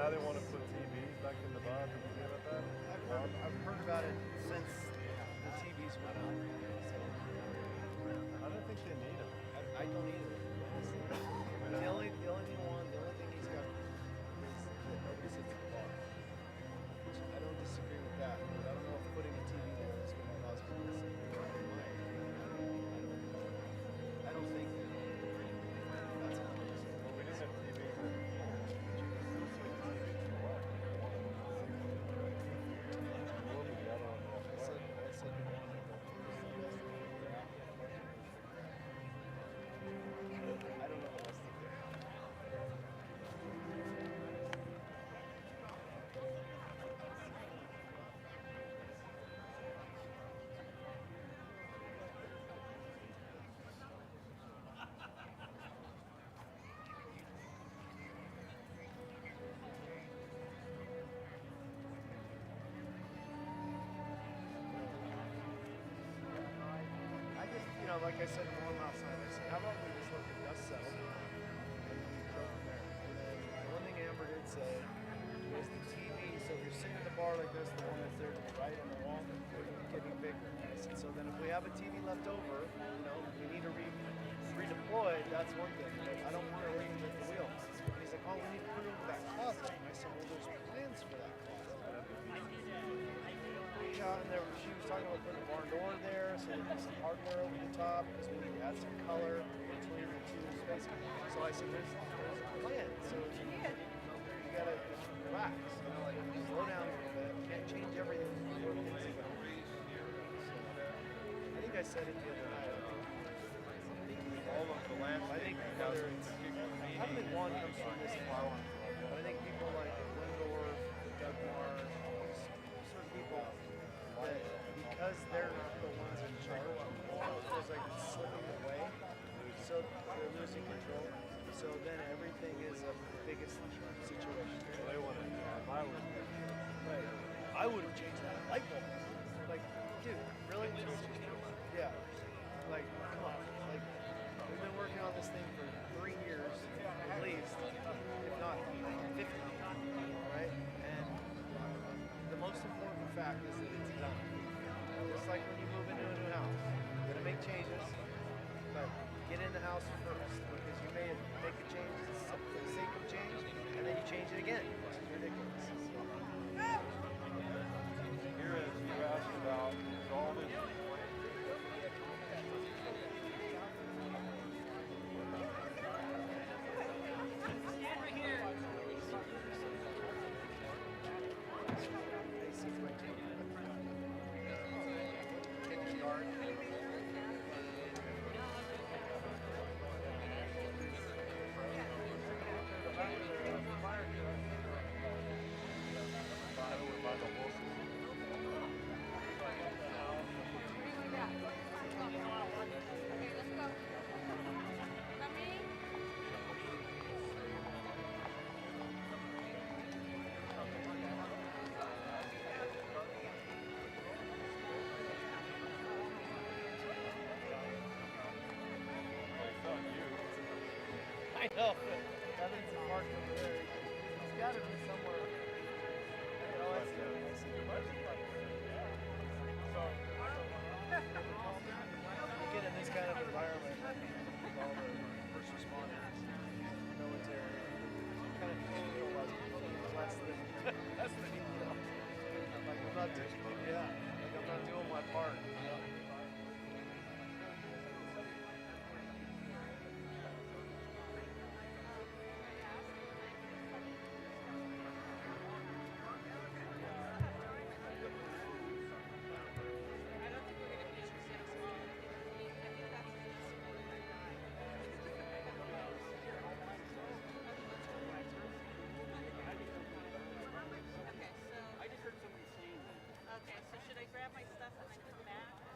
why they want to put TVs back in the box? Did you hear about that? I've heard about it since the TVs went up. So I don't think they need them. I don't either. Honestly. The only thing he's got is that nobody sits at the bar. Which I don't disagree with that, but I don't know if putting a TV there is going to cause people to sit there. I don't think that that's how it is. Well, we didn't have TVs. You can still see the TVs in the left. What we got on I said you want it. I don't know what else to do. Like I said to Norm last night, I said, how about we just let the dust settle and we go from there? And then the one thing Amber did say was the TV, so if you're sitting at the bar like this, the one that's there to the right on the wall, getting bigger. I said, so then if we have a TV left over, we need to redeploy, that's one thing, but I don't want to reinvent the wheel. And he's like, oh, we need to put it into that closet. And I said, well, there's plans for that closet. And she was talking about putting a barn door there, so there'd be some hardware over the top, because we need to add some color between the two spaces. So I said, there's a plan. So you gotta relax, slow down a little bit. You can't change everything before things are going. I think I said it the other night. all of the landscape. Whether it's, I don't think one comes from this flower, but I think people like Wendorf, Dugmar, certain people that because they're not the ones in charge anymore, it feels like it's slipping away, so they're losing control. So then everything is a biggest situation. Well, they want to have my would. Right. I would have changed that light bulb. Like, dude, really? Yeah. Like, come on. Like, we've been working on this thing for 3 years, at least, if not 50, right? And the most important fact is that it's done. Just like when you move into a new house, you're gonna make changes, but get in the house first, because you may make a change for the sake of change, and then you change it again, which is ridiculous. Here, as you asked about, is all this I know, but that is a mark over there. He's got to be somewhere. Oh, I see. I see. So, you get in this kind of environment with all the first responders, military, kind of feel like less than like I'm not doing my part. Okay, so should I grab my stuff and then come back?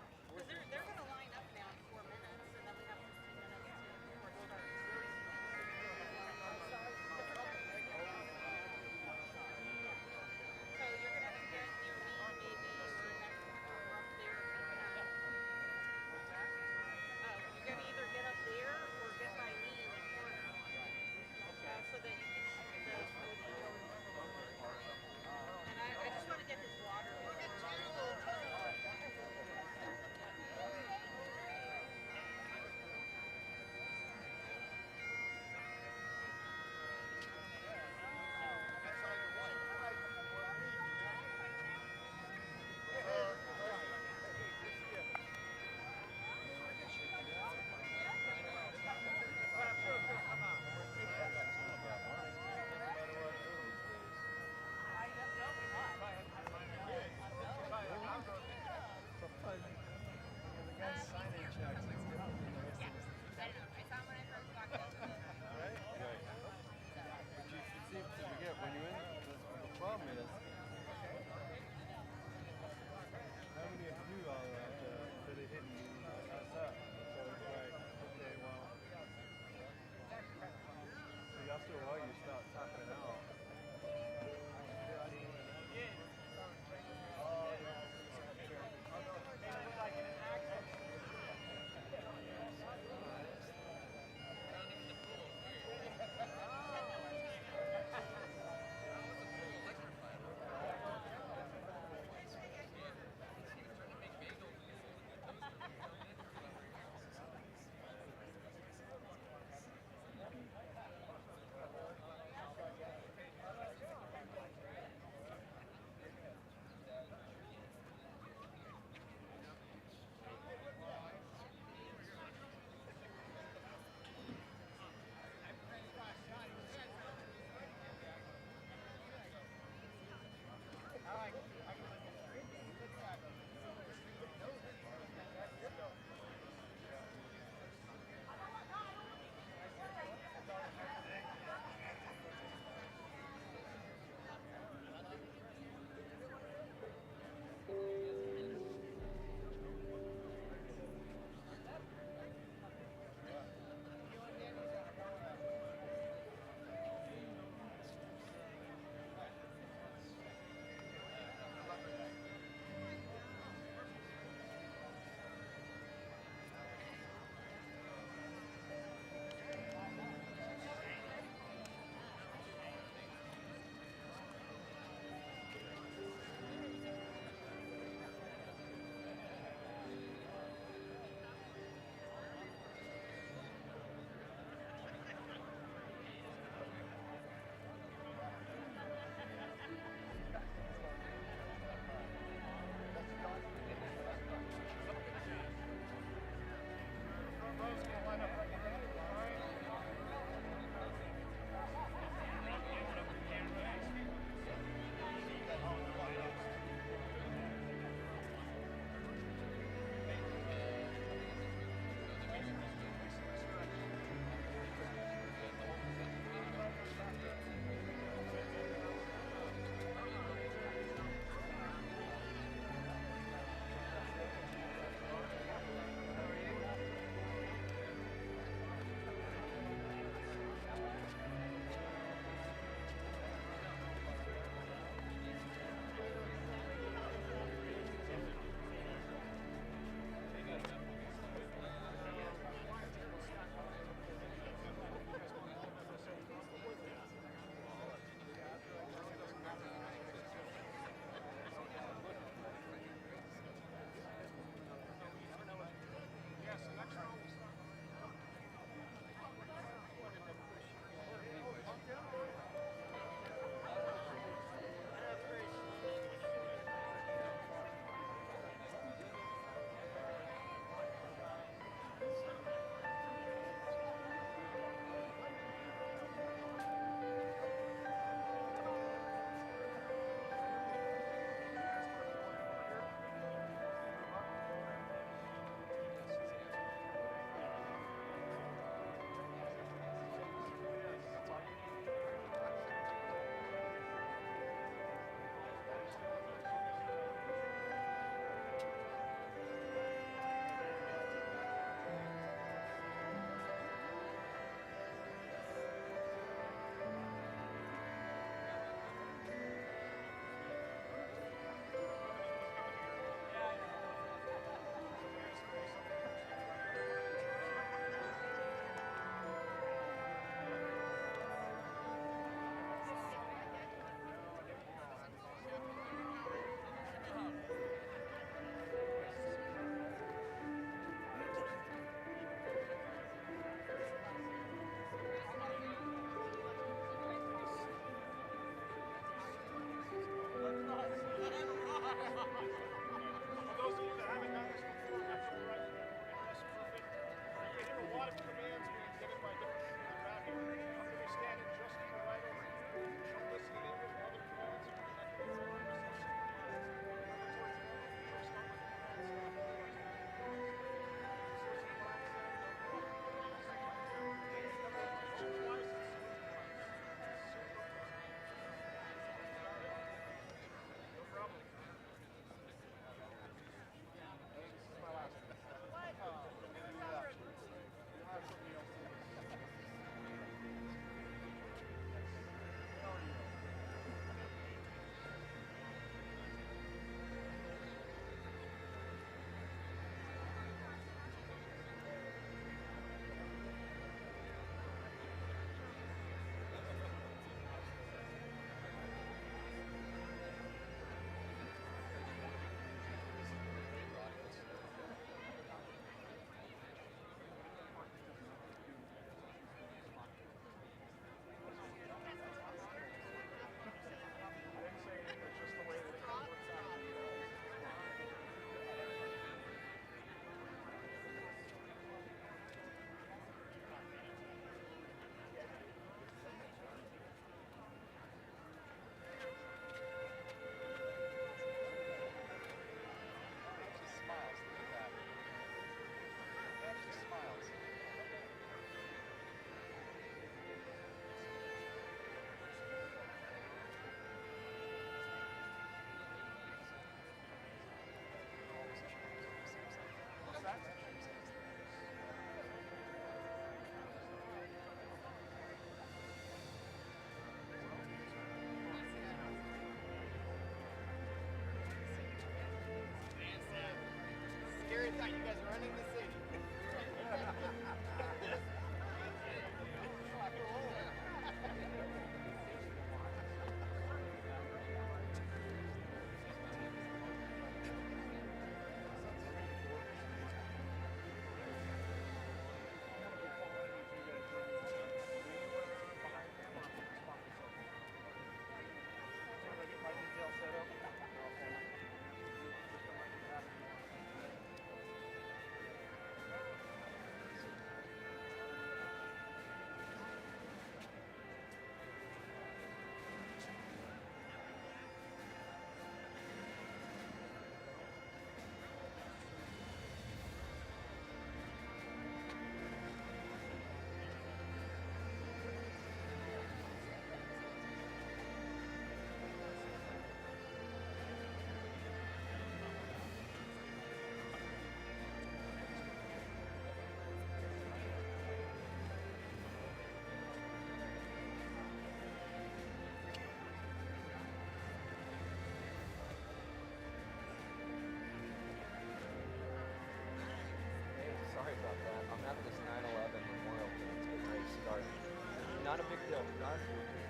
not a big deal. Not,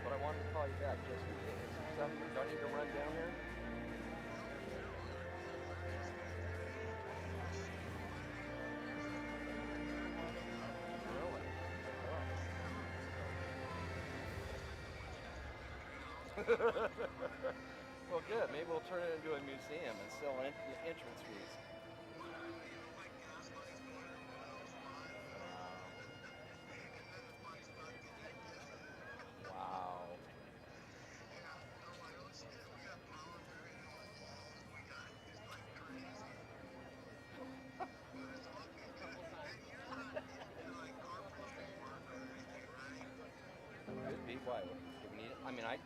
but I wanted to call you back just in case. So, do I need to run down there? Really? Oh. Well, good. Maybe we'll turn it into a museum and sell entrance fees. Wow. Could be. Why? Do we need it? I mean, I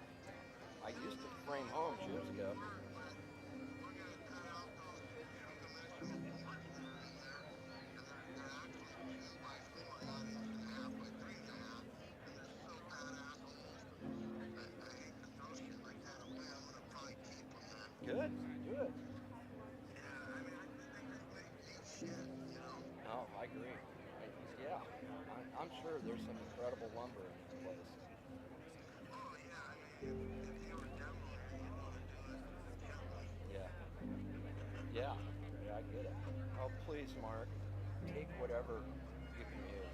used to frame homes years ago. Good. Good. No, I agree. Yeah, I'm sure there's some incredible lumber in this place. Yeah. Yeah. Yeah, I get it. Oh, please, Mark. Take whatever you can use.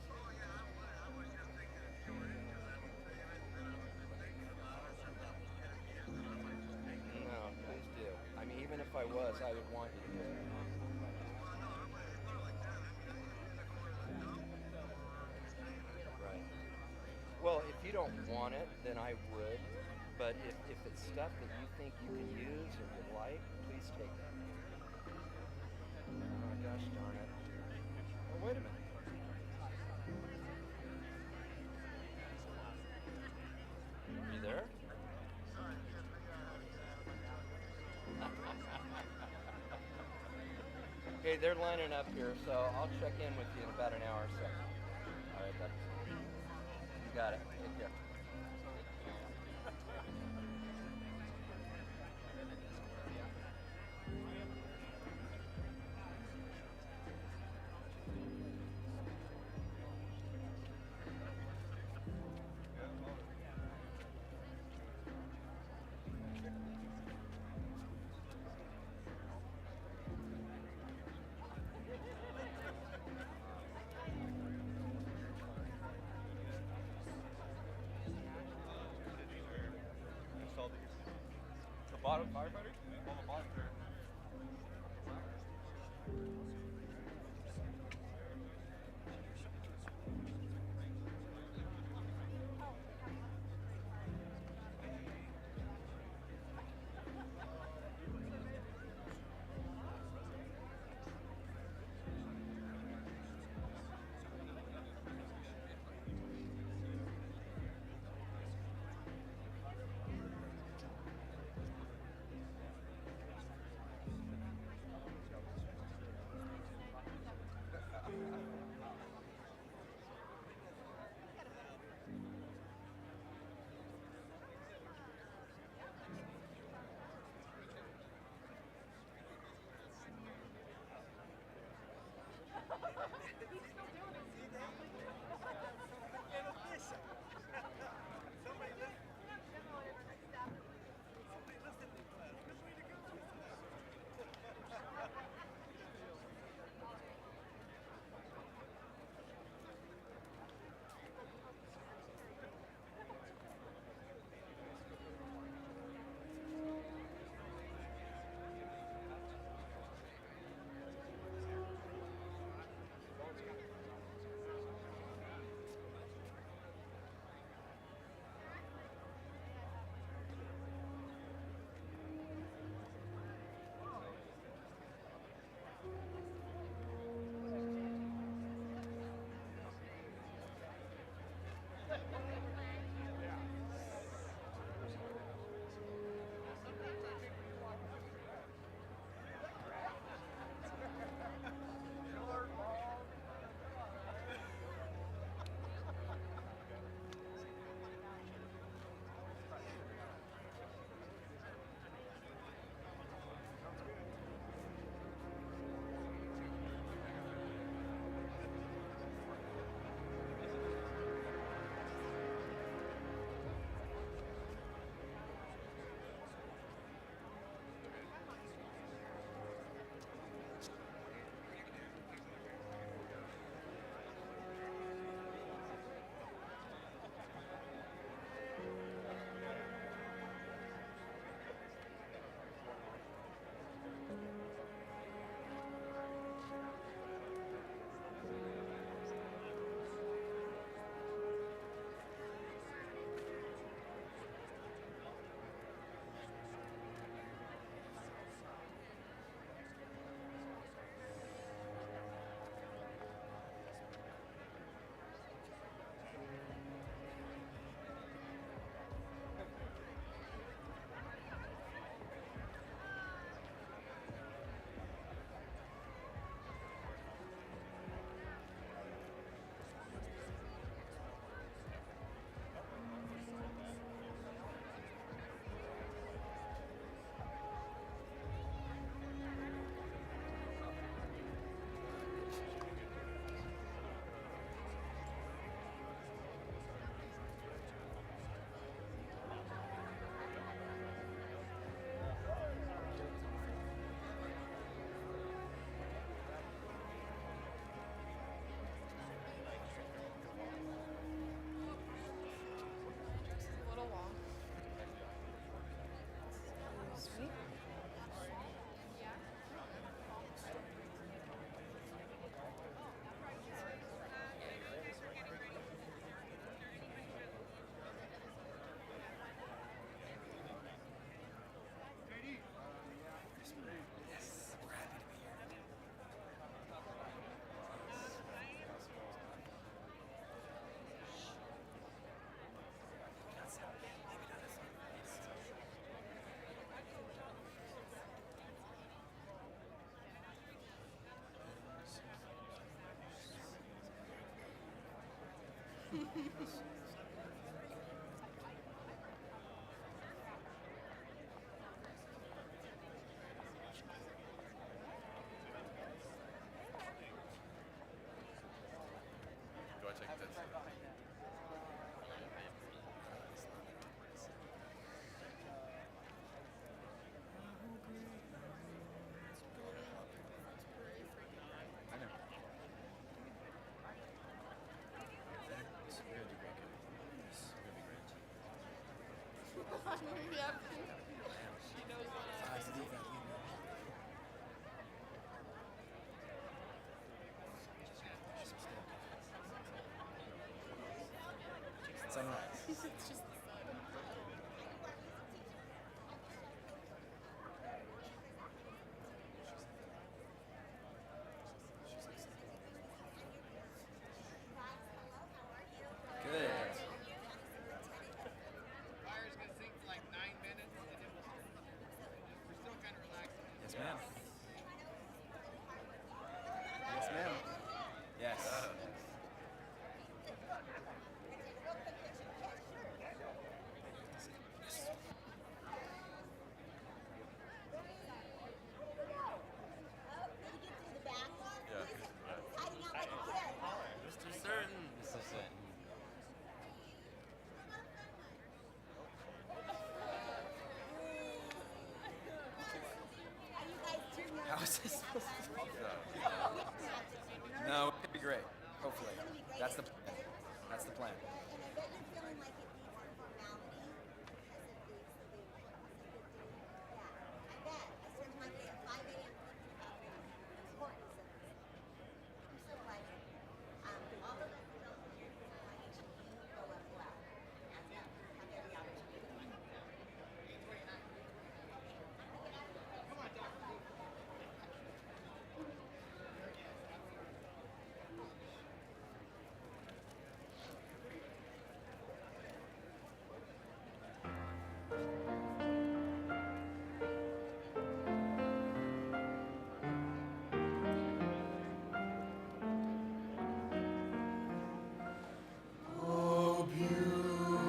No, please do. I mean, even if I was, I would want you to take it. Right. Well, if you don't want it, then I would. But if it's stuff that you think you can use or you like, please take it. Oh, gosh darn it. Oh, wait a minute. Are you there? Okay, they're lining up here, so I'll check in with you in about an hour or so. All right, buddy. You got it. Take care. Installed these. The bottom firefighter? On the bottom. Do I take that? I know. It's gonna do great. It's gonna be great. Yep. She knows that. I have to leave that lead. Sunrise. It's just Good. Fire's gonna sing for like 9 minutes, and then we're still kind of relaxing. Yes, ma'am. Yes, ma'am. Yes. Mr. Certain. This is it. How is this supposed to be? No, it's gonna be great. Hopefully. That's the plan. That's the plan. And I bet you're feeling like it needs some formality as it leaves the big Yeah, I bet. I spent my day at 5 a.m. thinking about the importance of this. I'm so glad all of us adults are here to watch you grow up well and have every opportunity. Oh,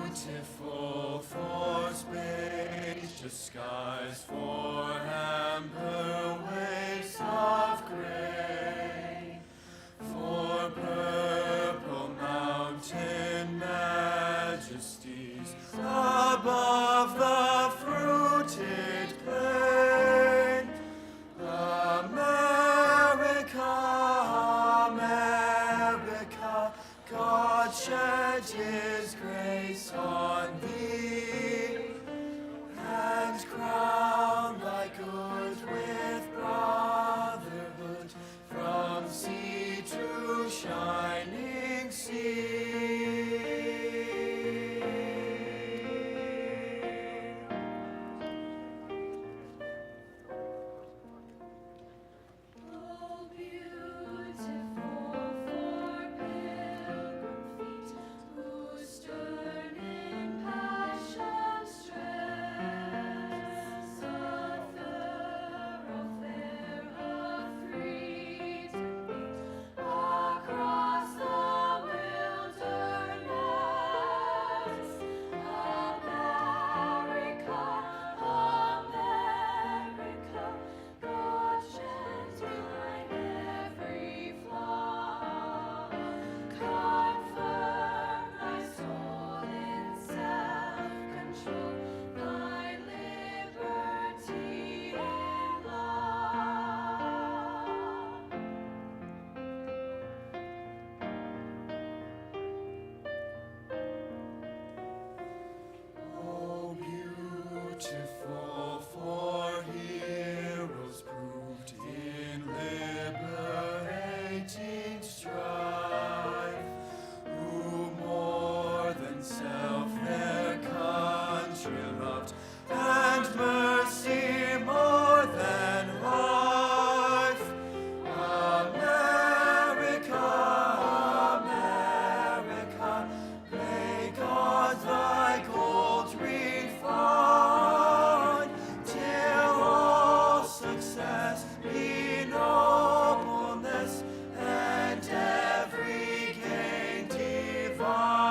beautiful for spacious skies, for amber waves of gray, for purple mountain majesties above the fruited plain. America, America, God shed His grace on thee, and crown thy good with brotherhood from sea to shining sea. Oh, beautiful for pilgrim feet who stern in passion stress, a thoroughfare of freedom beat across the wilderness. America, America, God sheds behind every flaw. Confirm thy soul in self-control, thy liberty and law. Oh, beautiful for heroes proved in liberating strife, who more than self their country loved, and mercy more than life. America, America, may God thy gold refine, till all success be nobleness, and every gain divine.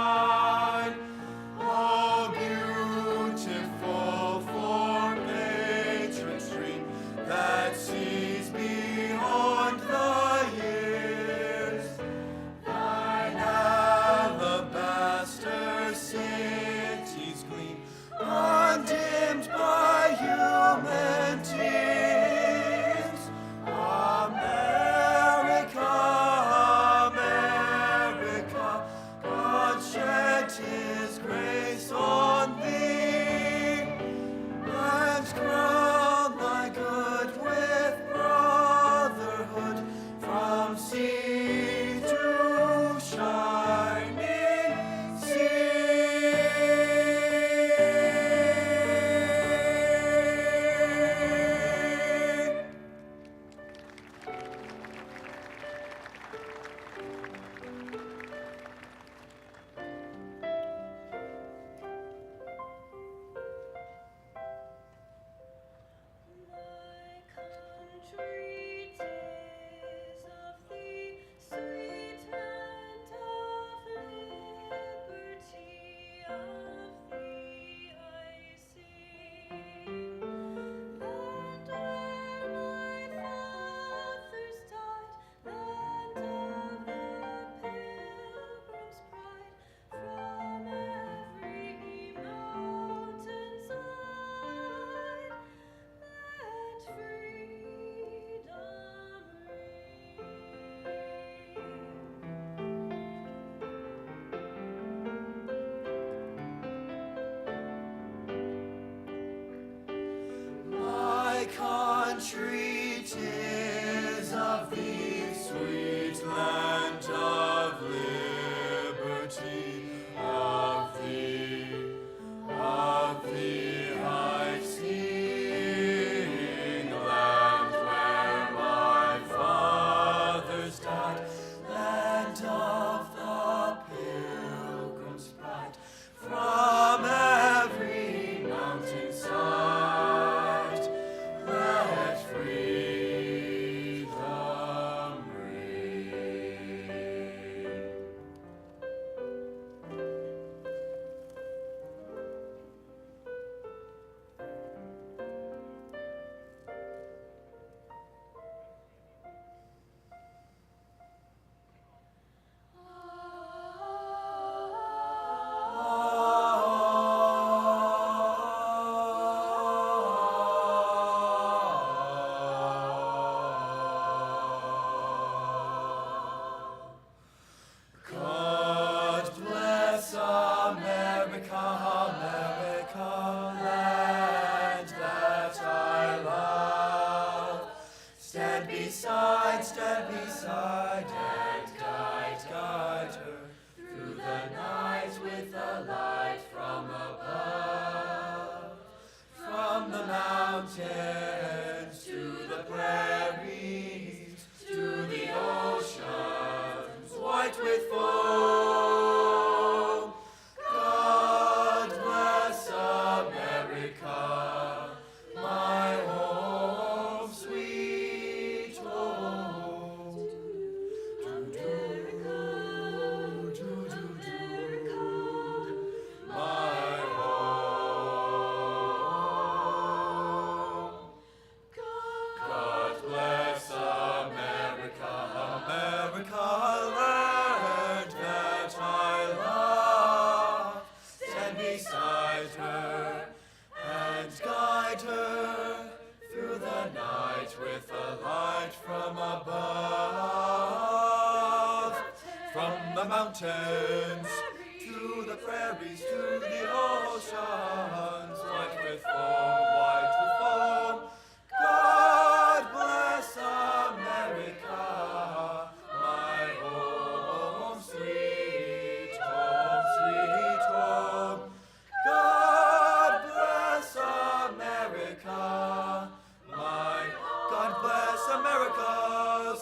country 'tis of thee, sweet land of liberty, of thee I sing, land where my fathers died, land of the pilgrim's pride, from every mountainside, let freedom reign. God bless America, America, land that I love. Stand beside, and guide her through the night with a light from above. From the mountains to the prairies, to the oceans white with foam. God bless America, my home, sweet home. My home. God bless America, America, land that I love. Stand beside her and guide her through the night with a light from above. From the mountains to the prairies, to the oceans, white with foam, white with foam. God bless America, my home, sweet home, sweet home. God bless America, God bless America,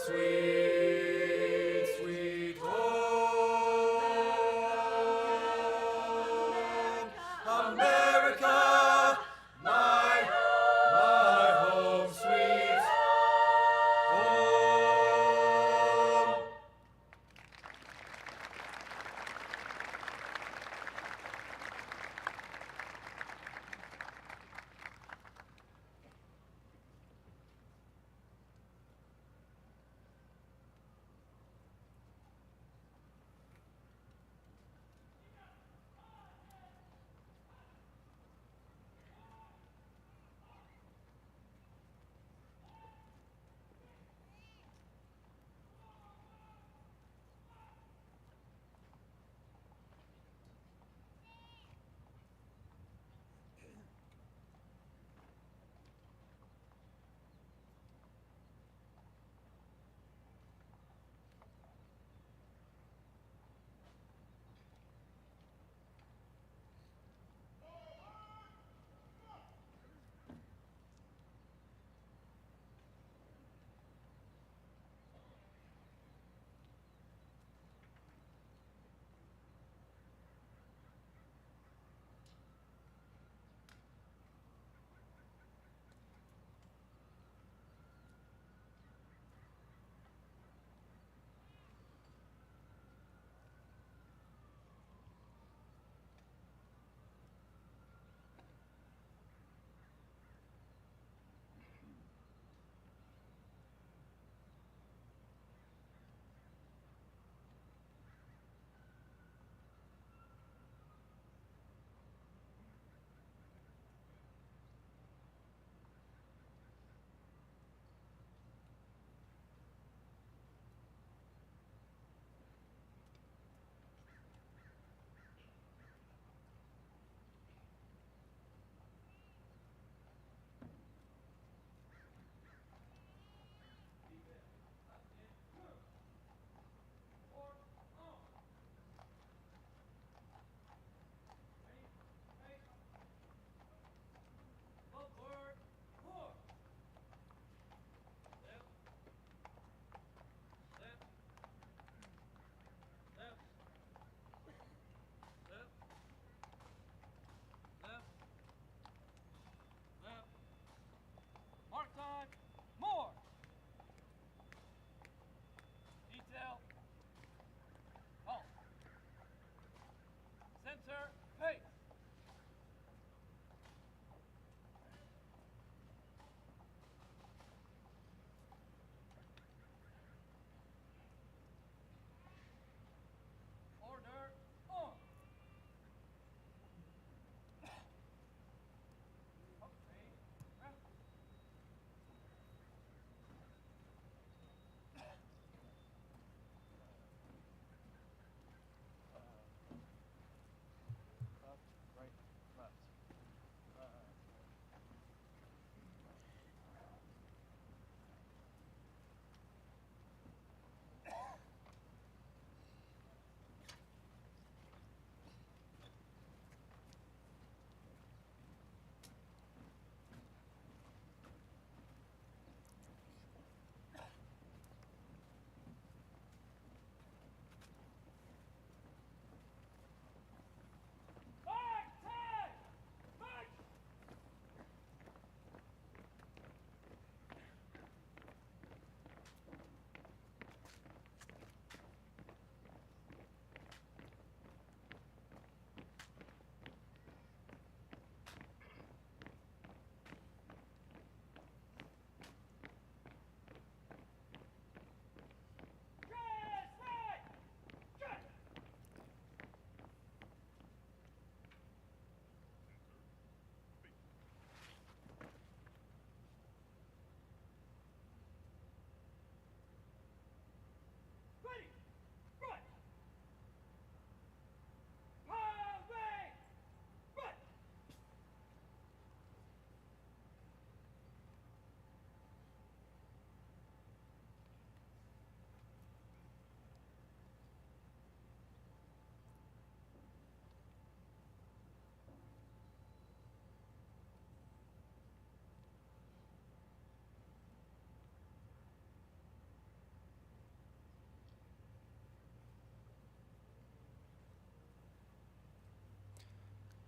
sweet, sweet home. America.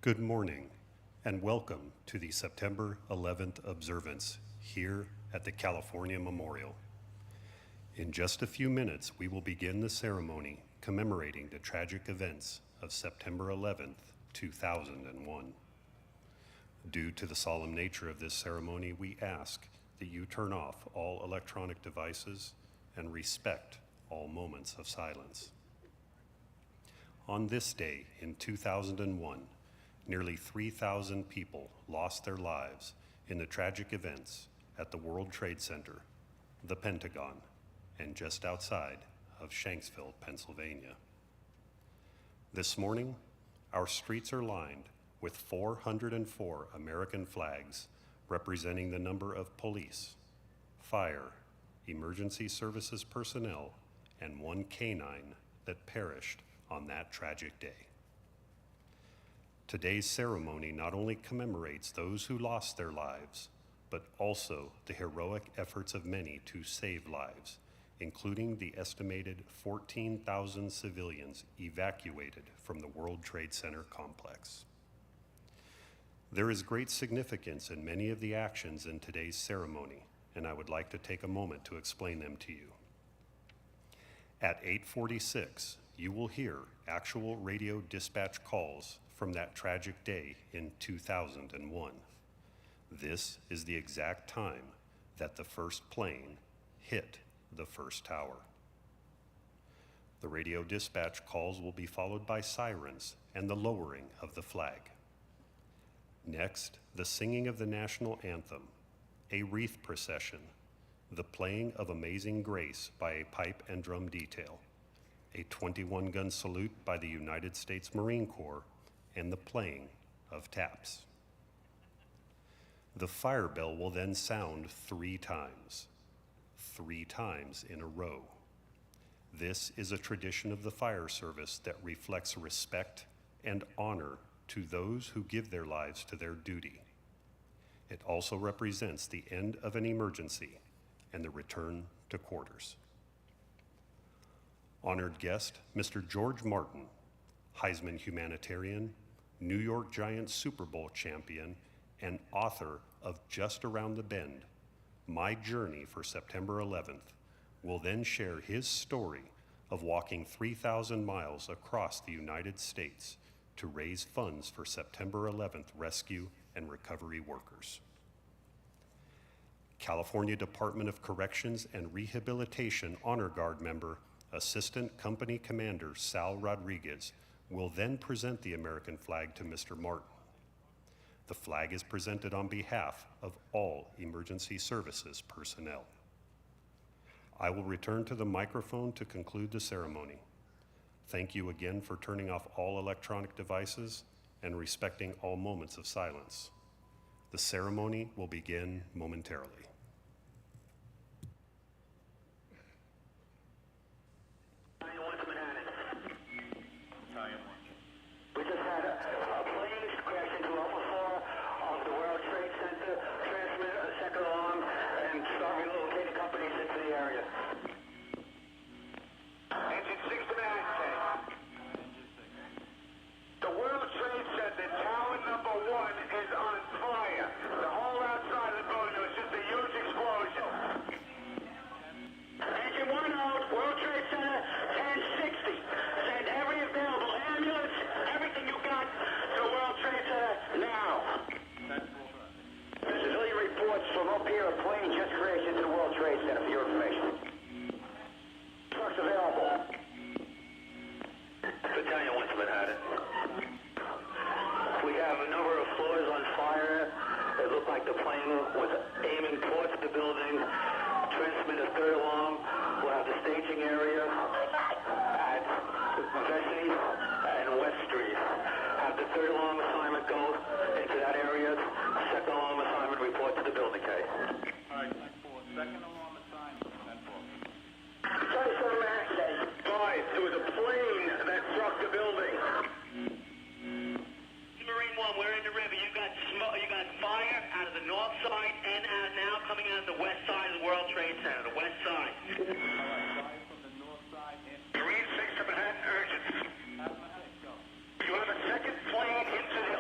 Good morning, and welcome to the September 11th observance here at the California Memorial. In just a few minutes, we will begin the ceremony commemorating the tragic events of September 11th, 2001. Due to the solemn nature of this ceremony, we ask that you turn off all electronic devices and respect all moments of silence. On this day in 2001, nearly 3,000 people lost their lives in the tragic events at the World Trade Center, the Pentagon, and just outside of Shanksville, Pennsylvania. This morning, our streets are lined with 404 American flags representing the number of police, fire, emergency services personnel, and one canine that perished on that tragic day. Today's ceremony not only commemorates those who lost their lives, but also the heroic efforts of many to save lives, including the estimated 14,000 civilians evacuated from the World Trade Center complex. There is great significance in many of the actions in today's ceremony, and I would like to take a moment to explain them to you. At 8:46, you will hear actual radio dispatch calls from that tragic day in 2001. This is the exact time that the first plane hit the first tower. The radio dispatch calls will be followed by sirens and the lowering of the flag. Next, the singing of the national anthem, a wreath procession, the playing of Amazing Grace by a pipe and drum detail, a 21-gun salute by the United States Marine Corps, and the playing of taps. The fire bell will then sound 3 times in a row. This is a tradition of the fire service that reflects respect and honor to those who give their lives to their duty. It also represents the end of an emergency and the return to quarters. Honored guest, Mr. George Martin, Heisman humanitarian, New York Giants Super Bowl champion, and author of Just Around the Bend, My Journey for September 11th, will then share his story of walking 3,000 miles across the United States to raise funds for September 11th rescue and recovery workers. California Department of Corrections and Rehabilitation Honor Guard member, Assistant Company Commander Sal Rodriguez, will then present the American flag to Mr. Martin. The flag is presented on behalf of all emergency services personnel. I will return to the microphone to conclude the ceremony. Thank you again for turning off all electronic devices and respecting all moments of silence. The ceremony will begin momentarily. We just had a plane crash into Alpha 4 of the World Trade Center, transmit a second alarm, and start relocating companies into the area. Engine 6 to Manhattan. The World Trade Center, tower number 1 is on fire. The whole outside of the building was just a huge explosion. Engine 1 out, World Trade Center, 1060. Send every available ambulance, everything you got to the World Trade Center now. Civilian reports from up here, a plane just crashed into the World Trade Center for your information. Trucks available. Battalion 1 to Manhattan. We have a number of floors on fire. It looked like the plane was aiming towards the building. Transmit a third alarm. We'll have the staging area at Vesey and West Street. Have the third alarm assignment go into that area. Second alarm assignment report to the building, Kay. Alright, 10-4. Second alarm assignment, 10-4. Guys, there was a plane that struck the building. Marine 1, we're in the river. You got smoke, you got fire out of the north side and out now coming out of the west side of the World Trade Center, the west side. Alright, fire from the north side and Marine 6 to Manhattan, urgent. Manhattan, go. You have a second plane into the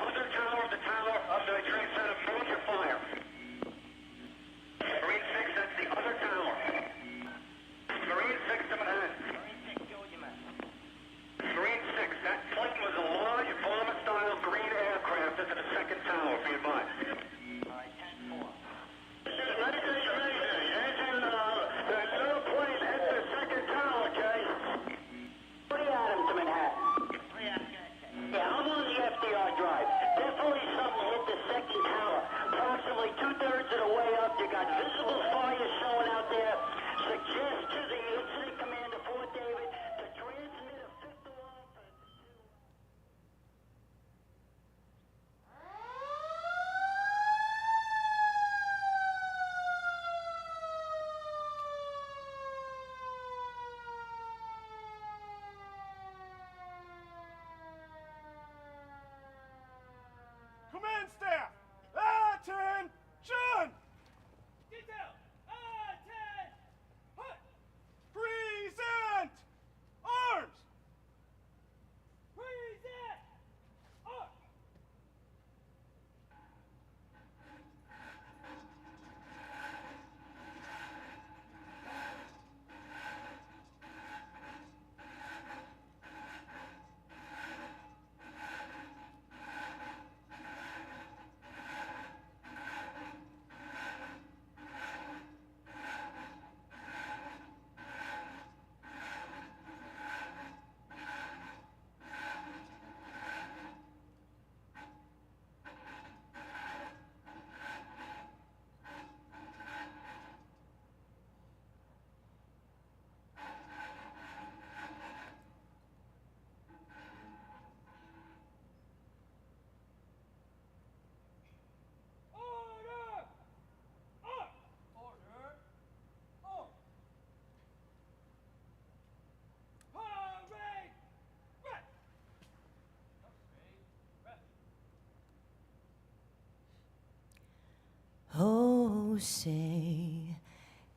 say,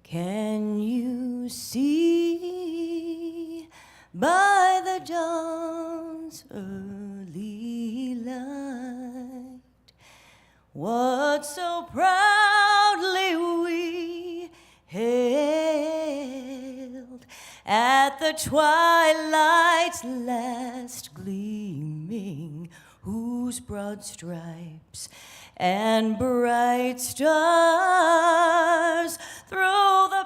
can you see by the dawn's early light what so proudly we hailed at the twilight's last gleaming, whose broad stripes and bright stars through the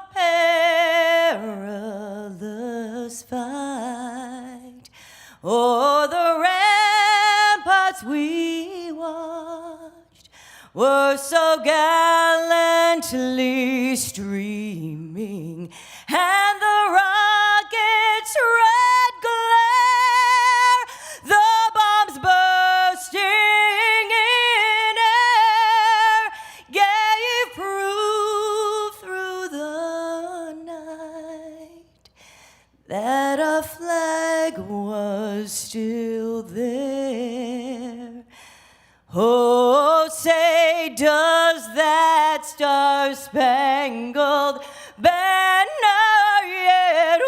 perilous fight o'er the ramparts we watched were so gallantly streaming, and the rocket's red glare, the bombs bursting in air, gave proof through the night that our flag was still there. Oh, say, does that star-spangled banner yet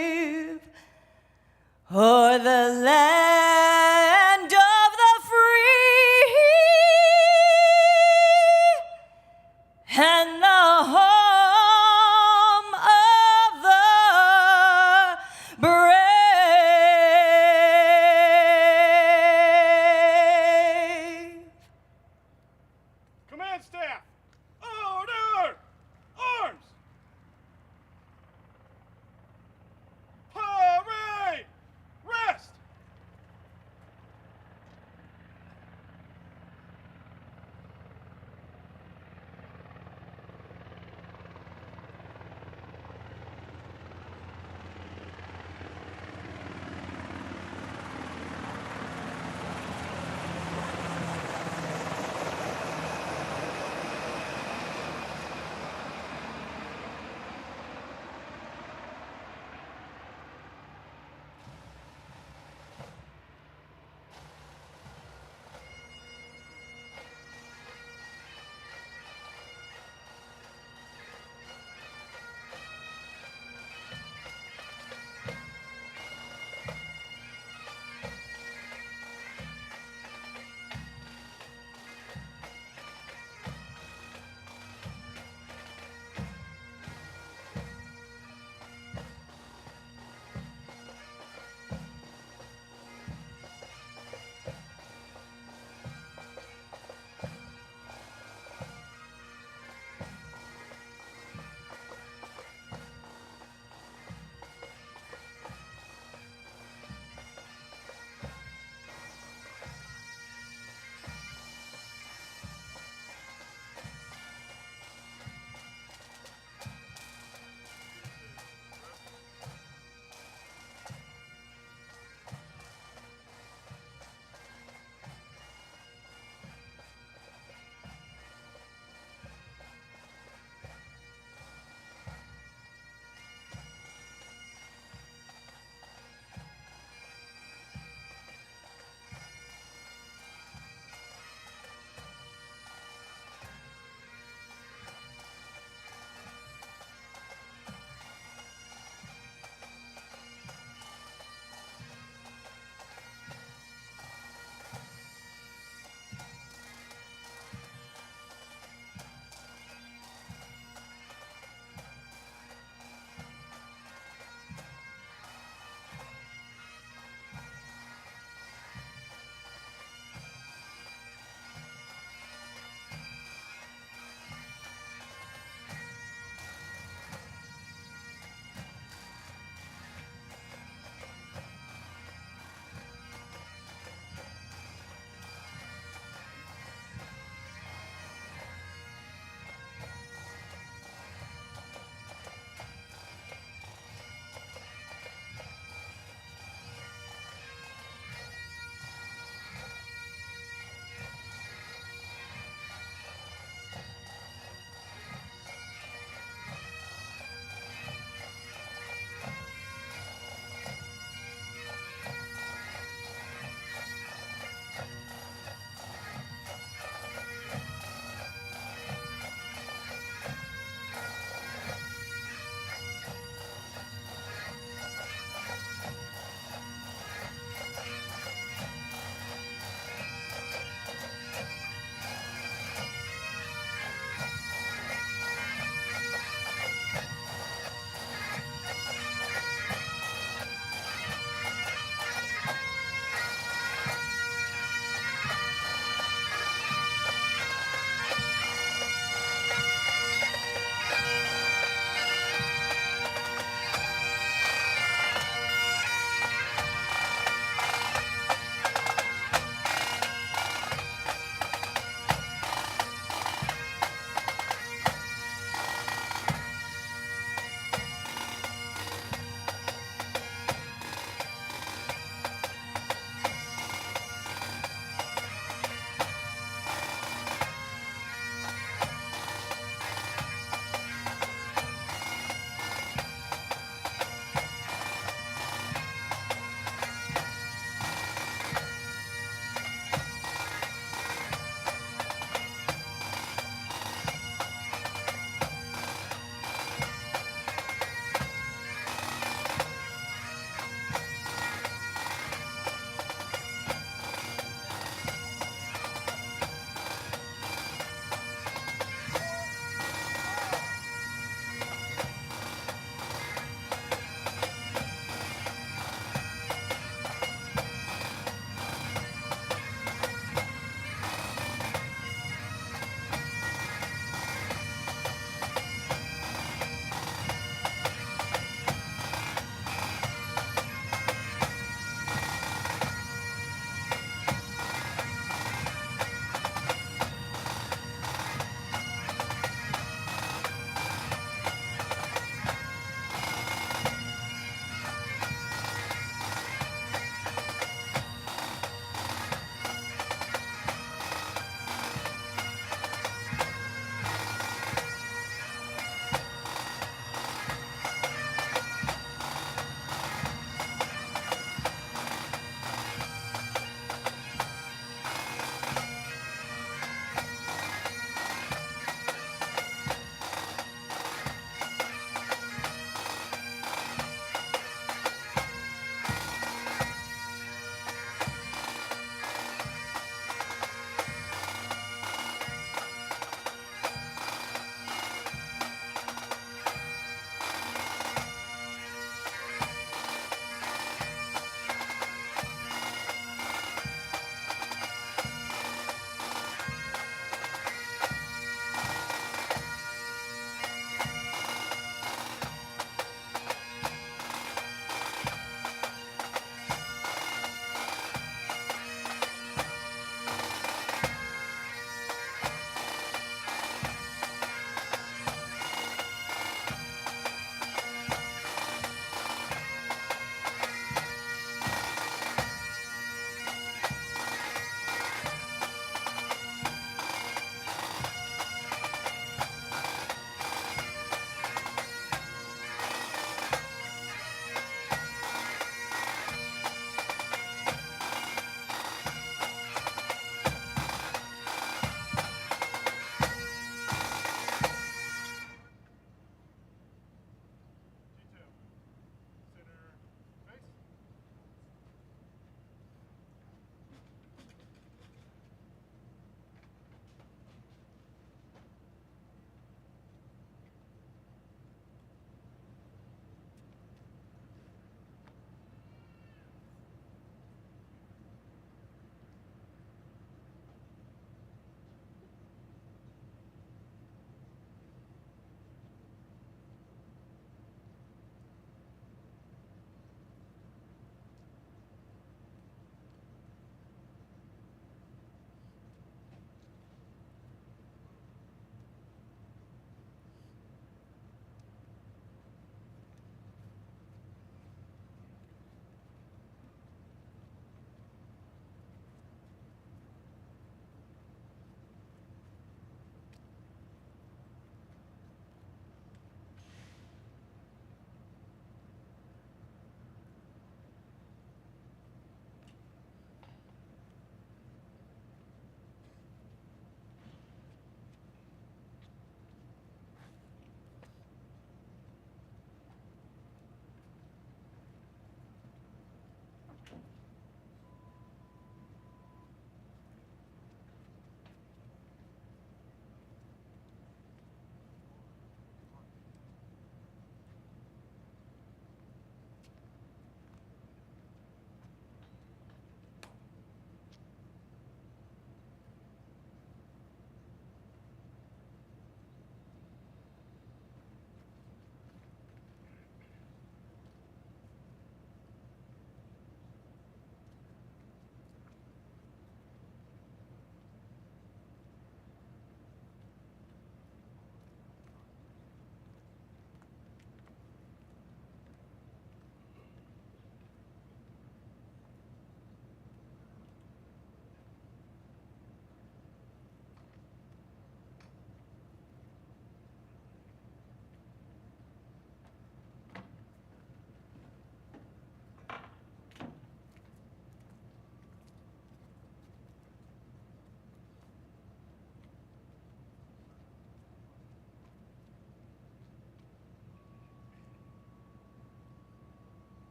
wave o'er the land of the free and the home of the brave? Command staff, order! Arms! Parade! Rest!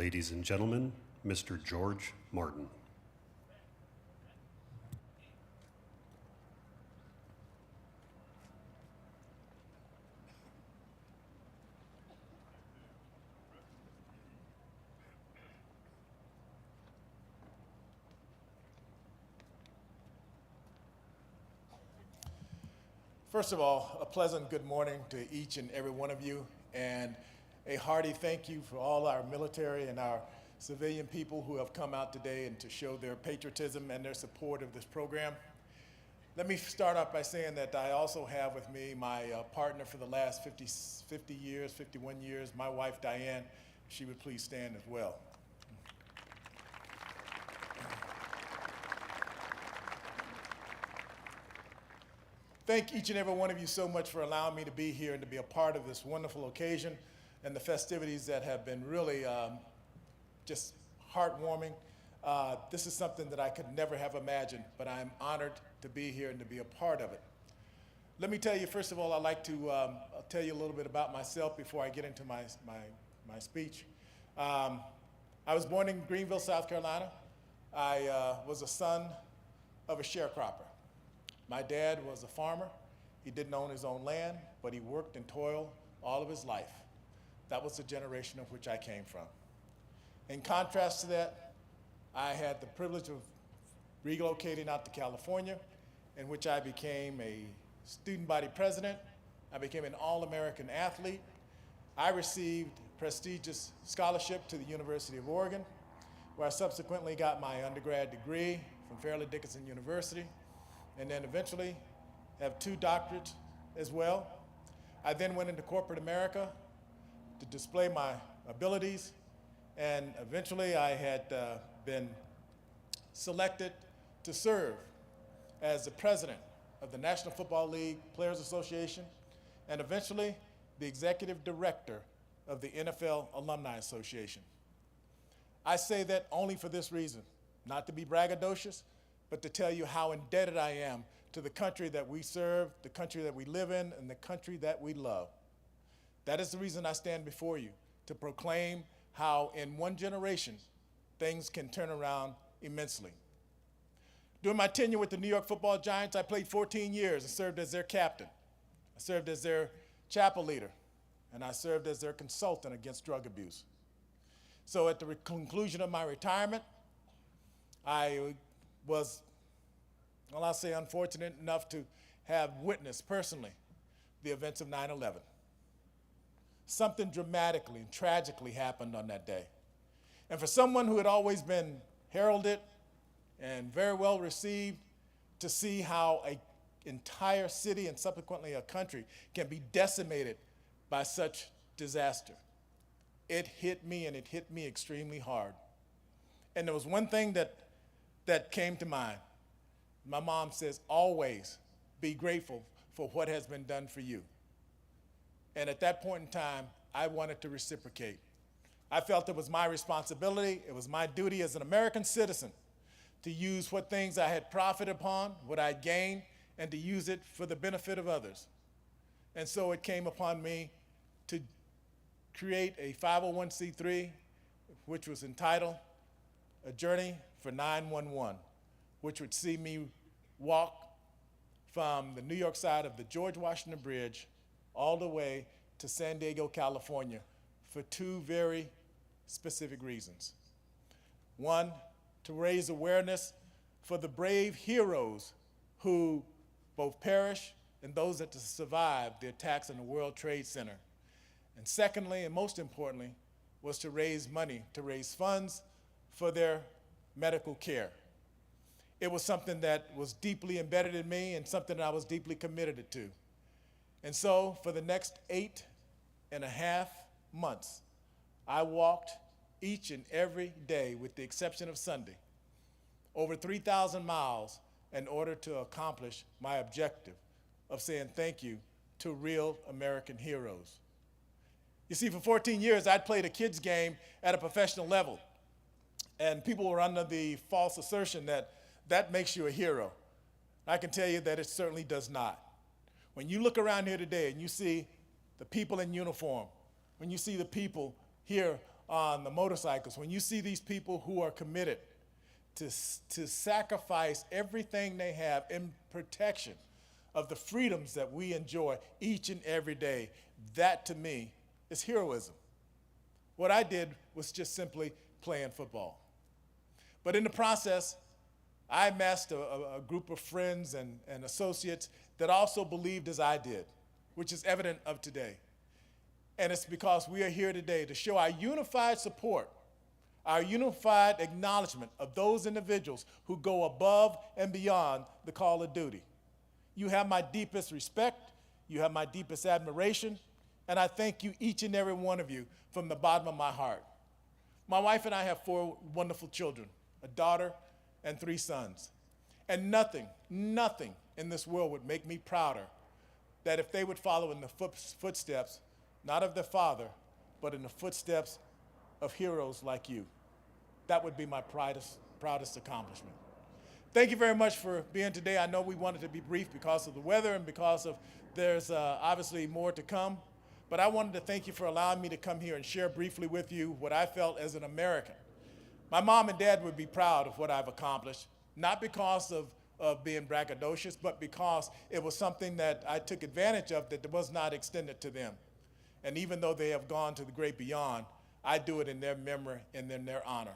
Ladies and gentlemen, Mr. George Martin. First of all, a pleasant good morning to each and every one of you, and a hearty thank you for all our military and our civilian people who have come out today and to show their patriotism and their support of this program. Let me start off by saying that I also have with me my partner for the last 50 years, 51 years, my wife Diane. If she would please stand as well. Thank each and every one of you so much for allowing me to be here and to be a part of this wonderful occasion and the festivities that have been really just heartwarming. This is something that I could never have imagined, but I'm honored to be here and to be a part of it. Let me tell you, first of all, I'd like to I'll tell you a little bit about myself before I get into my speech. I was born in Greenville, South Carolina. I was a son of a sharecropper. My dad was a farmer. He didn't own his own land, but he worked and toiled all of his life. That was the generation of which I came from. In contrast to that, I had the privilege of relocating out to California, in which I became a student body president. I became an all-American athlete. I received a prestigious scholarship to the University of Oregon, where I subsequently got my undergrad degree from Fairleigh Dickinson University, and then eventually have 2 doctorates as well. I then went into corporate America to display my abilities, and eventually I had been selected to serve as the president of the National Football League Players Association, and eventually the executive director of the NFL Alumni Association. I say that only for this reason, not to be braggadocious, but to tell you how indebted I am to the country that we serve, the country that we live in, and the country that we love. That is the reason I stand before you, to proclaim how in one generation things can turn around immensely. During my tenure with the New York Football Giants, I played 14 years and served as their captain. I served as their chapel leader, and I served as their consultant against drug abuse. So at the conclusion of my retirement, I was, well, I'll say unfortunate enough to have witnessed personally the events of 9/11. Something dramatically and tragically happened on that day. And for someone who had always been heralded and very well received, to see how an entire city and subsequently a country can be decimated by such disaster, it hit me, and it hit me extremely hard. And there was one thing that came to mind. My mom says, always be grateful for what has been done for you. And at that point in time, I wanted to reciprocate. I felt it was my responsibility, it was my duty as an American citizen to use what things I had profited upon, what I gained, and to use it for the benefit of others. And so it came upon me to create a 501c3, which was entitled A Journey for 911, which would see me walk from the New York side of the George Washington Bridge all the way to San Diego, California, for 2 very specific reasons. One, to raise awareness for the brave heroes who both perished and those that survived the attacks on the World Trade Center. And secondly, and most importantly, was to raise money, to raise funds for their medical care. It was something that was deeply embedded in me and something that I was deeply committed to. And so for the next 8.5 months, I walked each and every day, with the exception of Sunday, over 3,000 miles in order to accomplish my objective of saying thank you to real American heroes. You see, for 14 years, I'd played a kids game at a professional level. And people were under the false assertion that that makes you a hero. I can tell you that it certainly does not. When you look around here today and you see the people in uniform, when you see the people here on the motorcycles, when you see these people who are committed to sacrifice everything they have in protection of the freedoms that we enjoy each and every day, that to me is heroism. What I did was just simply playing football. But in the process, I amassed a group of friends and associates that also believed as I did, which is evident of today. And it's because we are here today to show our unified support, our unified acknowledgement of those individuals who go above and beyond the call of duty. You have my deepest respect, you have my deepest admiration, and I thank you, each and every one of you, from the bottom of my heart. My wife and I have 4 wonderful children, a daughter and 3 sons. And nothing in this world would make me prouder that if they would follow in the footsteps, not of their father, but in the footsteps of heroes like you. That would be my proudest accomplishment. Thank you very much for being today. I know we wanted to be brief because of the weather and because of there's obviously more to come, but I wanted to thank you for allowing me to come here and share briefly with you what I felt as an American. My mom and dad would be proud of what I've accomplished, not because of being braggadocious, but because it was something that I took advantage of that was not extended to them. And even though they have gone to the great beyond, I do it in their memory and in their honor.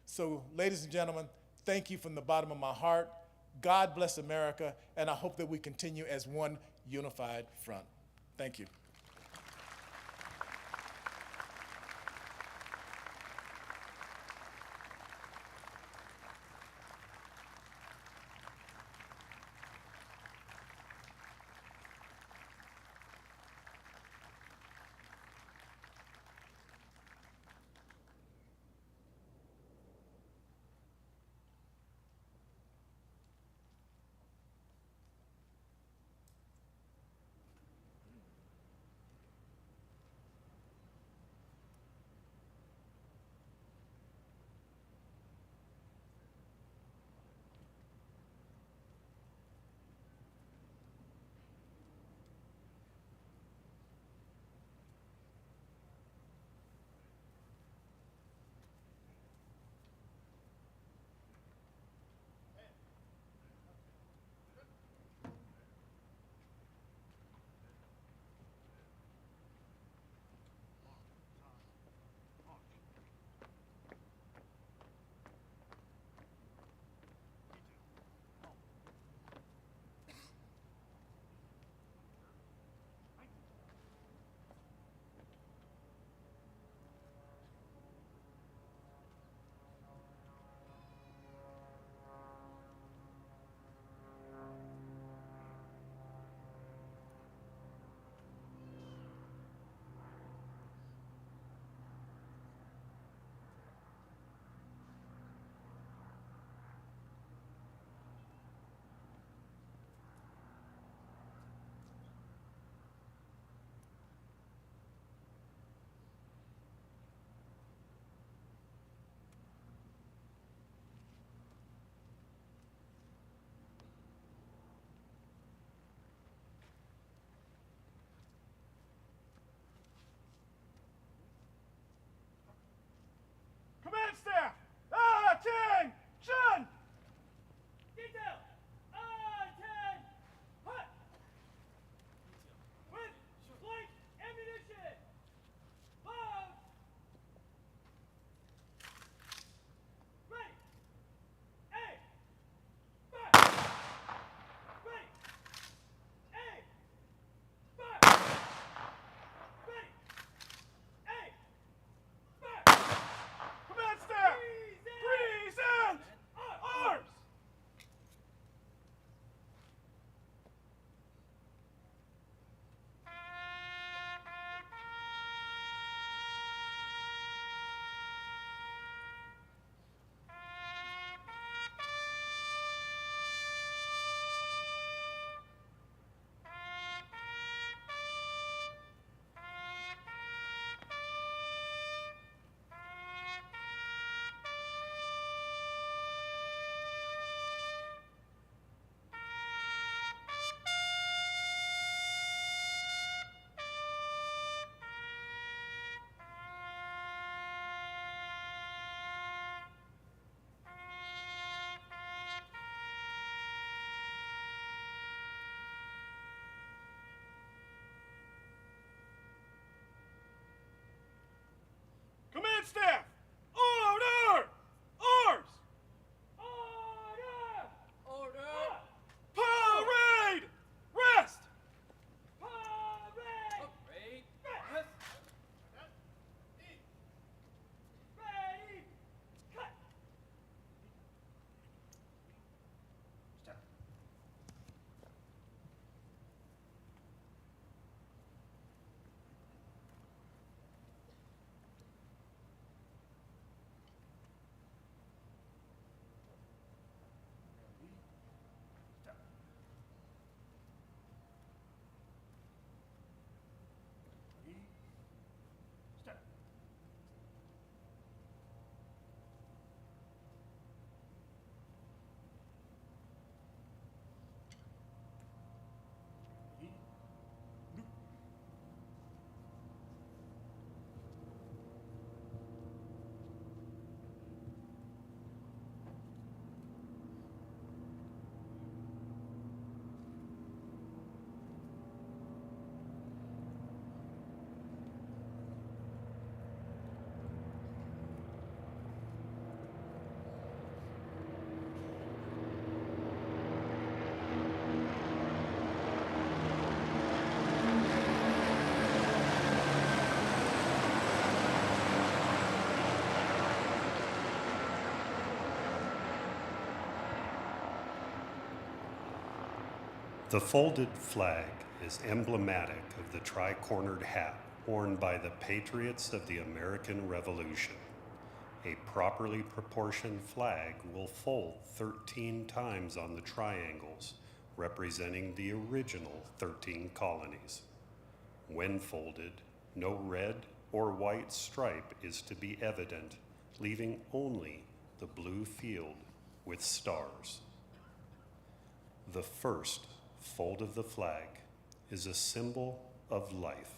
So, ladies and gentlemen, thank you from the bottom of my heart. God bless America, and I hope that we continue as one unified front. Thank you. The folded flag is emblematic of the tri-cornered hat worn by the patriots of the American Revolution. A properly proportioned flag will fold 13 times on the triangles, representing the original 13 colonies. When folded, no red or white stripe is to be evident, leaving only the blue field with stars. The first fold of the flag is a symbol of life.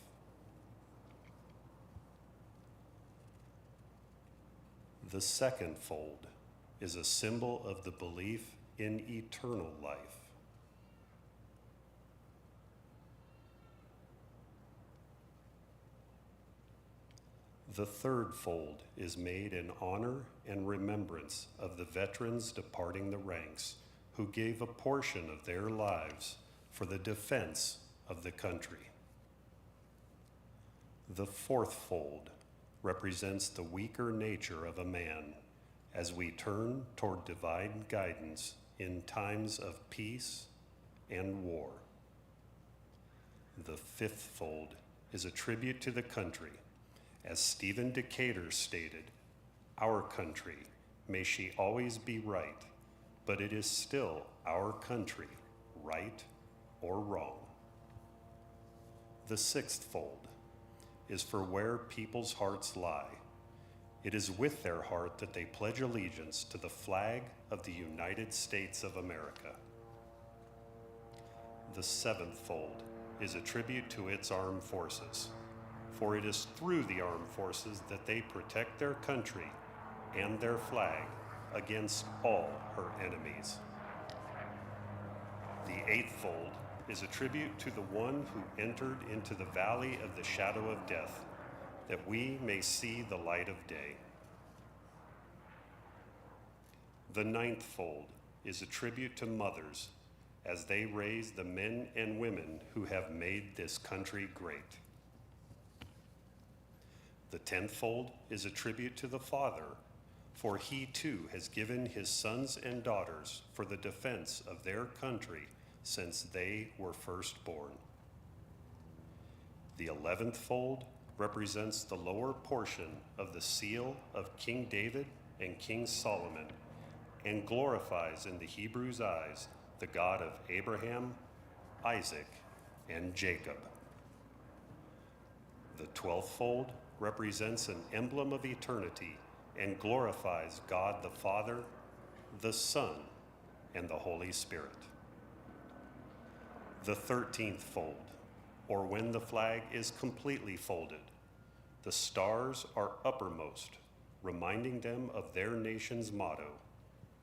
The second fold is a symbol of the belief in eternal life. The third fold is made in honor and remembrance of the veterans departing the ranks who gave a portion of their lives for the defense of the country. The fourth fold represents the weaker nature of a man as we turn toward divine guidance in times of peace and war. The fifth fold is a tribute to the country. As Stephen Decatur stated, "Our country, may she always be right, but it is still our country, right or wrong." The sixth fold is for where people's hearts lie. It is with their heart that they pledge allegiance to the flag of the United States of America. The seventh fold is a tribute to its armed forces, for it is through the armed forces that they protect their country and their flag against all her enemies. The eighth fold is a tribute to the one who entered into the valley of the shadow of death, that we may see the light of day. The ninth fold is a tribute to mothers as they raise the men and women who have made this country great. The 10th fold is a tribute to the father, for he too has given his sons and daughters for the defense of their country since they were first born. The 11th fold represents the lower portion of the seal of King David and King Solomon and glorifies in the Hebrews' eyes the God of Abraham, Isaac, and Jacob. The 12th fold represents an emblem of eternity and glorifies God the Father, the Son, and the Holy Spirit. The 13th fold, or when the flag is completely folded, the stars are uppermost, reminding them of their nation's motto,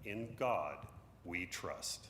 "In God we trust."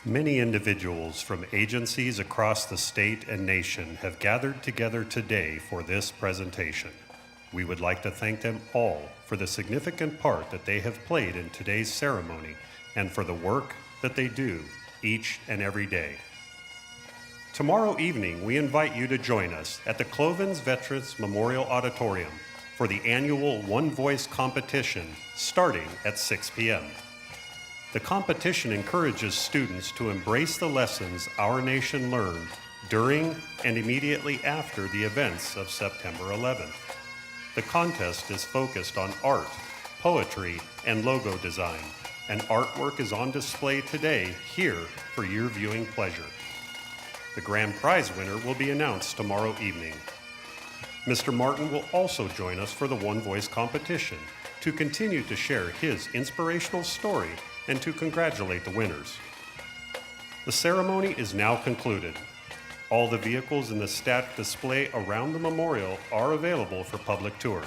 Many individuals from agencies across the state and nation have gathered together today for this presentation. We would like to thank them all for the significant part that they have played in today's ceremony and for the work that they do each and every day. Tomorrow evening, we invite you to join us at the Clovens Veterans Memorial Auditorium for the annual One Voice competition starting at 6 p.m. The competition encourages students to embrace the lessons our nation learned during and immediately after the events of September 11th. The contest is focused on art, poetry, and logo design, and artwork is on display today here for your viewing pleasure. The grand prize winner will be announced tomorrow evening. Mr. Martin will also join us for the One Voice competition to continue to share his inspirational story and to congratulate the winners. The ceremony is now concluded. All the vehicles in the static display around the memorial are available for public tour.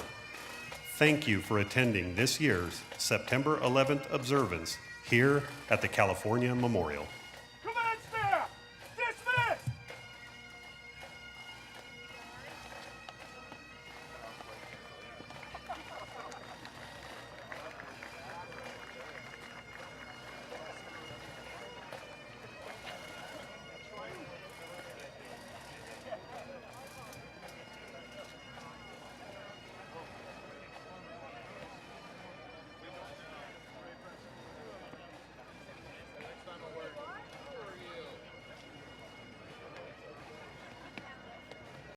Thank you for attending this year's September 11th observance here at the California Memorial.